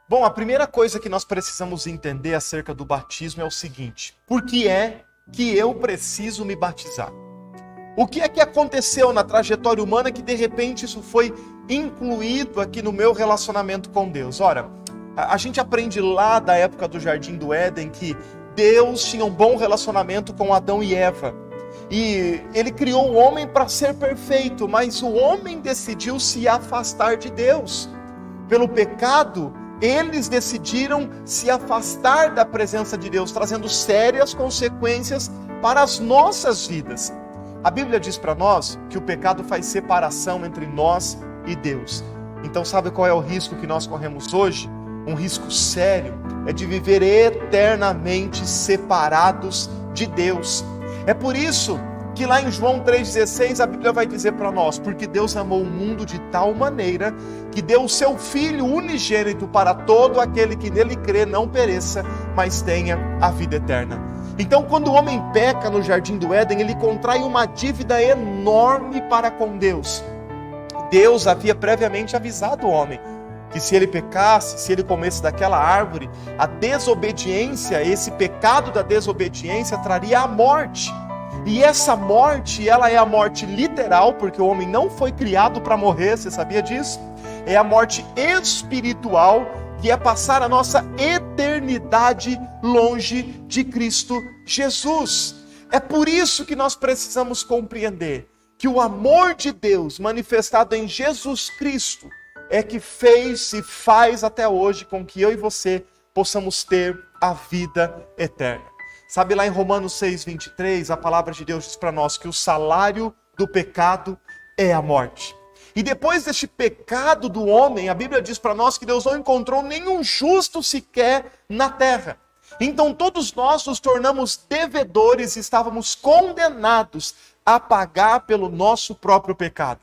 Bom, a primeira coisa que nós precisamos entender acerca do batismo é o seguinte: por que é que eu preciso me batizar? O que é que aconteceu na trajetória humana que de repente isso foi incluído aqui no meu relacionamento com Deus? Ora, a gente aprende lá da época do Jardim do Éden que Deus tinha um bom relacionamento com Adão e Eva. E ele criou o homem para ser perfeito, mas o homem decidiu se afastar de Deus. Pelo pecado, eles decidiram se afastar da presença de Deus, trazendo sérias consequências para as nossas vidas. A Bíblia diz para nós que o pecado faz separação entre nós e Deus. Então sabe qual é o risco que nós corremos hoje? Um risco sério é de viver eternamente separados de Deus. É por isso que lá em João 3,16 a Bíblia vai dizer para nós: porque Deus amou o mundo de tal maneira que deu o seu Filho unigênito para todo aquele que nele crê não pereça, mas tenha a vida eterna. Então, quando o homem peca no Jardim do Éden, ele contrai uma dívida enorme para com Deus. Deus havia previamente avisado o homem que se ele pecasse, se ele comesse daquela árvore, a desobediência, esse pecado da desobediência traria a morte. E essa morte, ela é a morte literal, porque o homem não foi criado para morrer, você sabia disso? É a morte espiritual, que é passar a nossa eternidade longe de Cristo Jesus. É por isso que nós precisamos compreender que o amor de Deus manifestado em Jesus Cristo é que fez e faz até hoje com que eu e você possamos ter a vida eterna. Sabe, lá em Romanos 6,23, a palavra de Deus diz para nós que o salário do pecado é a morte. E depois deste pecado do homem, a Bíblia diz para nós que Deus não encontrou nenhum justo sequer na terra. Então todos nós nos tornamos devedores e estávamos condenados a pagar pelo nosso próprio pecado.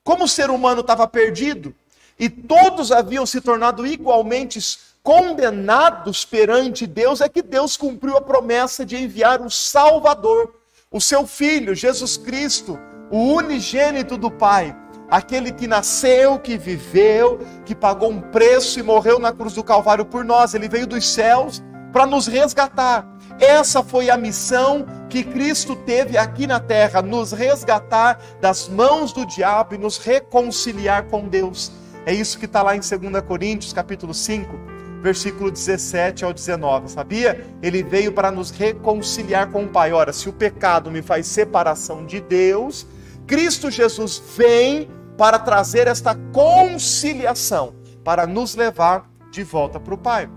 Como o ser humano estava perdido e todos haviam se tornado igualmente condenados perante Deus, é que Deus cumpriu a promessa de enviar o Salvador, o seu Filho, Jesus Cristo, o unigênito do Pai, aquele que nasceu, que viveu, que pagou um preço e morreu na cruz do Calvário por nós. Ele veio dos céus para nos resgatar. Essa foi a missão que Cristo teve aqui na terra, nos resgatar das mãos do diabo e nos reconciliar com Deus. É isso que está lá em 2 Coríntios, capítulo 5, versículo 17 ao 19, sabia? Ele veio para nos reconciliar com o Pai. Ora, se o pecado me faz separação de Deus, Cristo Jesus vem para trazer esta conciliação, para nos levar de volta para o Pai.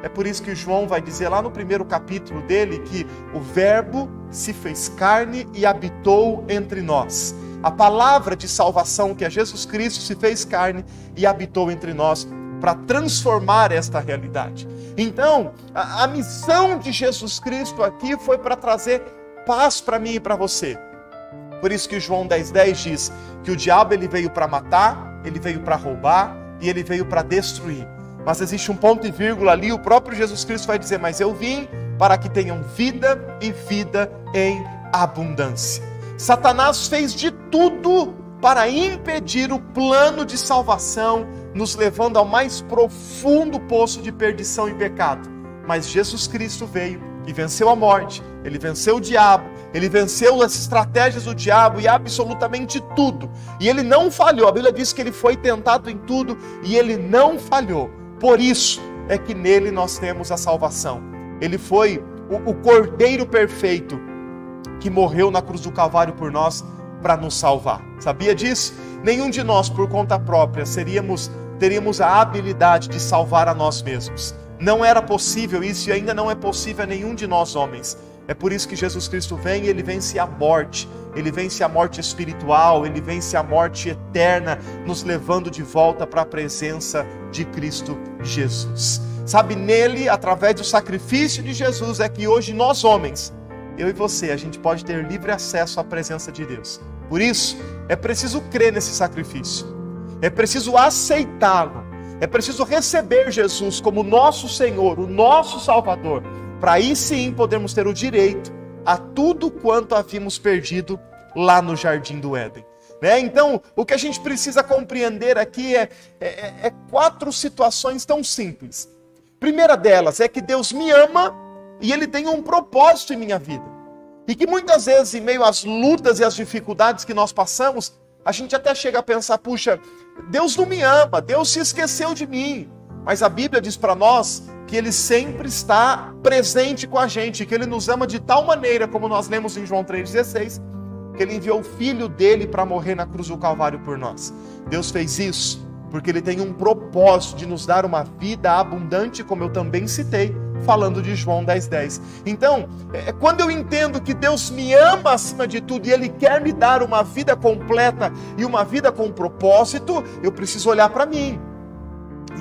É por isso que João vai dizer lá no primeiro capítulo dele que o Verbo se fez carne e habitou entre nós. A palavra de salvação, que é Jesus Cristo, se fez carne e habitou entre nós para transformar esta realidade. Então, a missão de Jesus Cristo aqui foi para trazer paz para mim e para você. Por isso que João 10,10 diz que o diabo ele veio para matar, ele veio para roubar e ele veio para destruir. Mas existe um ponto e vírgula ali, o próprio Jesus Cristo vai dizer: mas eu vim para que tenham vida e vida em abundância. Satanás fez de tudo para impedir o plano de salvação, nos levando ao mais profundo poço de perdição e pecado. Mas Jesus Cristo veio e venceu a morte, ele venceu o diabo, ele venceu as estratégias do diabo e absolutamente tudo. E ele não falhou. A Bíblia diz que ele foi tentado em tudo e ele não falhou. Por isso é que nele nós temos a salvação. Ele foi o Cordeiro perfeito que morreu na cruz do Calvário por nós para nos salvar. Sabia disso? Nenhum de nós, por conta própria, teríamos a habilidade de salvar a nós mesmos. Não era possível isso e ainda não é possível a nenhum de nós homens. É por isso que Jesus Cristo vem e ele vence a morte. Ele vence a morte espiritual, ele vence a morte eterna, nos levando de volta para a presença de Cristo Jesus. Sabe, nele, através do sacrifício de Jesus, é que hoje nós homens, eu e você, a gente pode ter livre acesso à presença de Deus. Por isso, é preciso crer nesse sacrifício. É preciso aceitá-lo. É preciso receber Jesus como nosso Senhor, o nosso Salvador, para aí sim podermos ter o direito a tudo quanto havíamos perdido lá no Jardim do Éden. né? Então, o que a gente precisa compreender aqui é 4 situações tão simples. Primeira delas é que Deus me ama e Ele tem um propósito em minha vida. E que muitas vezes, em meio às lutas e às dificuldades que nós passamos, a gente até chega a pensar, puxa, Deus não me ama, Deus se esqueceu de mim. Mas a Bíblia diz para nós que Ele sempre está presente com a gente, que Ele nos ama de tal maneira, como nós lemos em João 3,16, que Ele enviou o Filho dele para morrer na cruz do Calvário por nós. Deus fez isso porque Ele tem um propósito de nos dar uma vida abundante, como eu também citei, falando de João 10,10. Então, quando eu entendo que Deus me ama acima de tudo e Ele quer me dar uma vida completa e uma vida com propósito, eu preciso olhar para mim.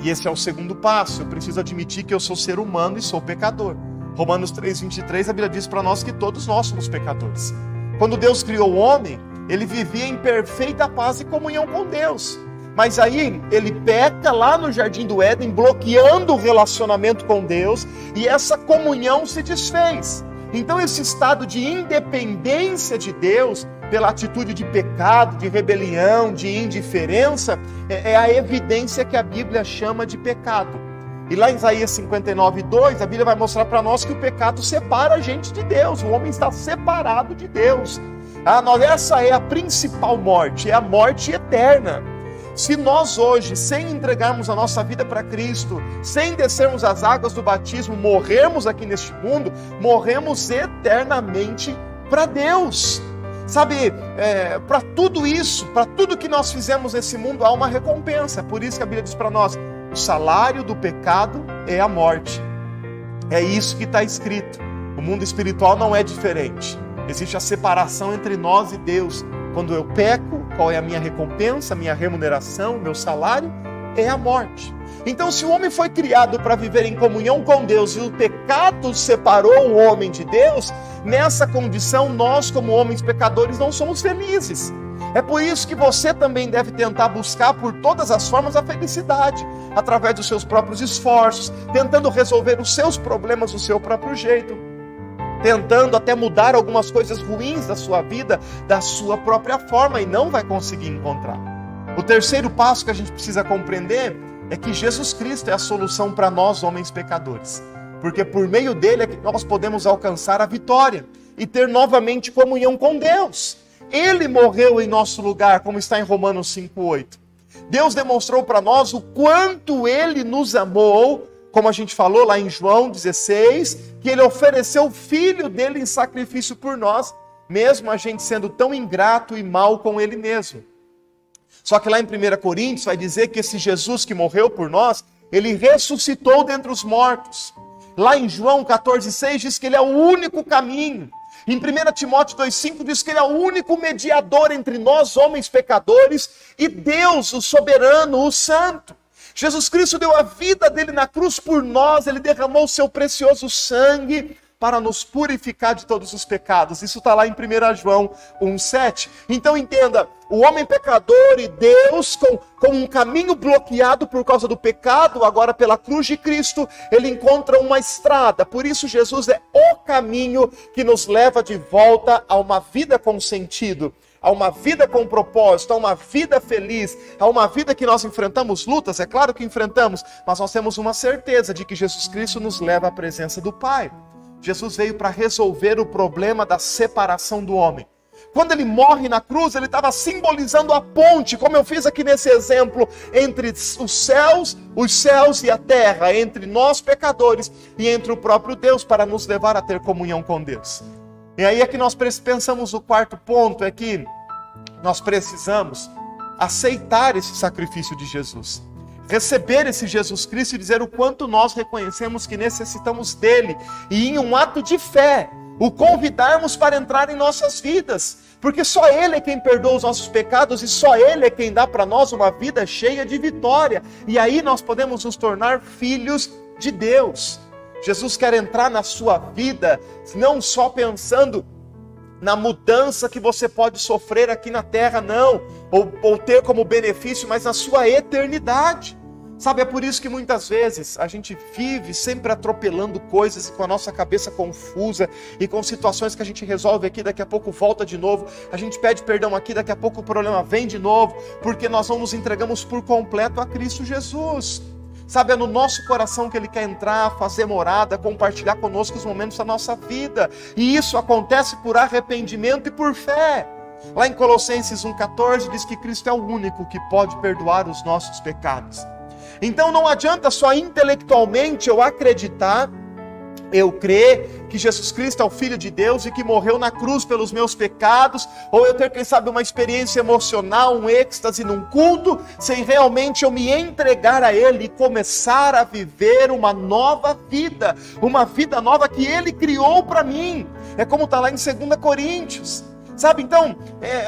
E esse é o segundo passo, eu preciso admitir que eu sou ser humano e sou pecador. Romanos 3,23, a Bíblia diz para nós que todos nós somos pecadores. Quando Deus criou o homem, ele vivia em perfeita paz e comunhão com Deus. Mas aí ele peca lá no Jardim do Éden, bloqueando o relacionamento com Deus, e essa comunhão se desfez. Então esse estado de independência de Deus, pela atitude de pecado, de rebelião, de indiferença, é a evidência que a Bíblia chama de pecado. E lá em Isaías 59:2, a Bíblia vai mostrar para nós que o pecado separa a gente de Deus, o homem está separado de Deus. Essa é a principal morte, é a morte eterna. Se nós hoje, sem entregarmos a nossa vida para Cristo, sem descermos as águas do batismo, morrermos aqui neste mundo, morremos eternamente para Deus. Sabe, para tudo isso, para tudo que nós fizemos nesse mundo, há uma recompensa. Por isso que a Bíblia diz para nós, o salário do pecado é a morte. É isso que está escrito. O mundo espiritual não é diferente. Existe a separação entre nós e Deus. Quando eu peco, qual é a minha recompensa, a minha remuneração, o meu salário? É a morte. Então, se o homem foi criado para viver em comunhão com Deus e o pecado separou o homem de Deus, nessa condição, nós, como homens pecadores, não somos felizes. É por isso que você também deve tentar buscar por todas as formas a felicidade, através dos seus próprios esforços, tentando resolver os seus problemas do seu próprio jeito, tentando até mudar algumas coisas ruins da sua vida, da sua própria forma, e não vai conseguir encontrar. O terceiro passo que a gente precisa compreender é que Jesus Cristo é a solução para nós, homens pecadores. Porque por meio dele é que nós podemos alcançar a vitória e ter novamente comunhão com Deus. Ele morreu em nosso lugar, como está em Romanos 5:8. Deus demonstrou para nós o quanto Ele nos amou, como a gente falou lá em João 16, que Ele ofereceu o Filho dele em sacrifício por nós, mesmo a gente sendo tão ingrato e mal com Ele mesmo. Só que lá em 1 Coríntios vai dizer que esse Jesus que morreu por nós, Ele ressuscitou dentre os mortos. Lá em João 14,6 diz que Ele é o único caminho. Em 1 Timóteo 2,5 diz que Ele é o único mediador entre nós, homens pecadores, e Deus, o soberano, o santo. Jesus Cristo deu a vida dele na cruz por nós, Ele derramou o seu precioso sangue para nos purificar de todos os pecados. Isso está lá em 1 João 1,7. Então entenda, o homem pecador e Deus, com um caminho bloqueado por causa do pecado, agora pela cruz de Cristo, ele encontra uma estrada. Por isso Jesus é o caminho que nos leva de volta a uma vida com sentido, a uma vida com propósito, a uma vida feliz, a uma vida que nós enfrentamos lutas, é claro que enfrentamos, mas nós temos uma certeza de que Jesus Cristo nos leva à presença do Pai. Jesus veio para resolver o problema da separação do homem. Quando ele morre na cruz, ele estava simbolizando a ponte, como eu fiz aqui nesse exemplo, entre os céus e a terra, entre nós pecadores e entre o próprio Deus, para nos levar a ter comunhão com Deus. E aí é que nós pensamos o quarto ponto, é que nós precisamos aceitar esse sacrifício de Jesus. Receber esse Jesus Cristo e dizer o quanto nós reconhecemos que necessitamos dele. E em um ato de fé, o convidarmos para entrar em nossas vidas. Porque só Ele é quem perdoa os nossos pecados e só Ele é quem dá para nós uma vida cheia de vitória. E aí nós podemos nos tornar filhos de Deus. Jesus quer entrar na sua vida, não só pensando na mudança que você pode sofrer aqui na terra, não, ou ter como benefício, mas na sua eternidade. Sabe, é por isso que muitas vezes a gente vive sempre atropelando coisas com a nossa cabeça confusa e com situações que a gente resolve aqui, daqui a pouco volta de novo, a gente pede perdão aqui, daqui a pouco o problema vem de novo, porque nós não nos entregamos por completo a Cristo Jesus. Sabe, é no nosso coração que Ele quer entrar, fazer morada, compartilhar conosco os momentos da nossa vida. E isso acontece por arrependimento e por fé. Lá em Colossenses 1,14 diz que Cristo é o único que pode perdoar os nossos pecados. Então não adianta só intelectualmente eu acreditar, eu crer que Jesus Cristo é o Filho de Deus e que morreu na cruz pelos meus pecados, ou eu ter, quem sabe, uma experiência emocional, um êxtase num culto, sem realmente eu me entregar a Ele e começar a viver uma nova vida nova que Ele criou para mim. É como está lá em 2 Coríntios. Sabe, então,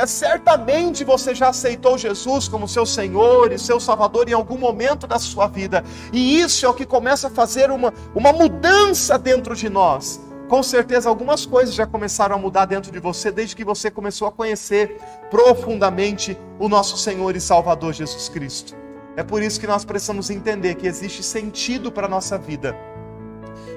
certamente você já aceitou Jesus como seu Senhor e seu Salvador em algum momento da sua vida. E isso é o que começa a fazer uma mudança dentro de nós. Com certeza algumas coisas já começaram a mudar dentro de você desde que você começou a conhecer profundamente o nosso Senhor e Salvador Jesus Cristo. É por isso que nós precisamos entender que existe sentido para a nossa vida.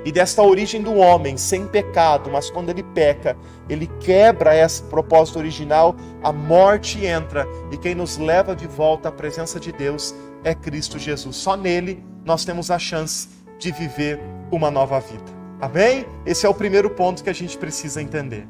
E desta origem do homem, sem pecado, mas quando ele peca, ele quebra esse propósito original, a morte entra, e quem nos leva de volta à presença de Deus é Cristo Jesus. Só nele nós temos a chance de viver uma nova vida. Amém? Esse é o primeiro ponto que a gente precisa entender.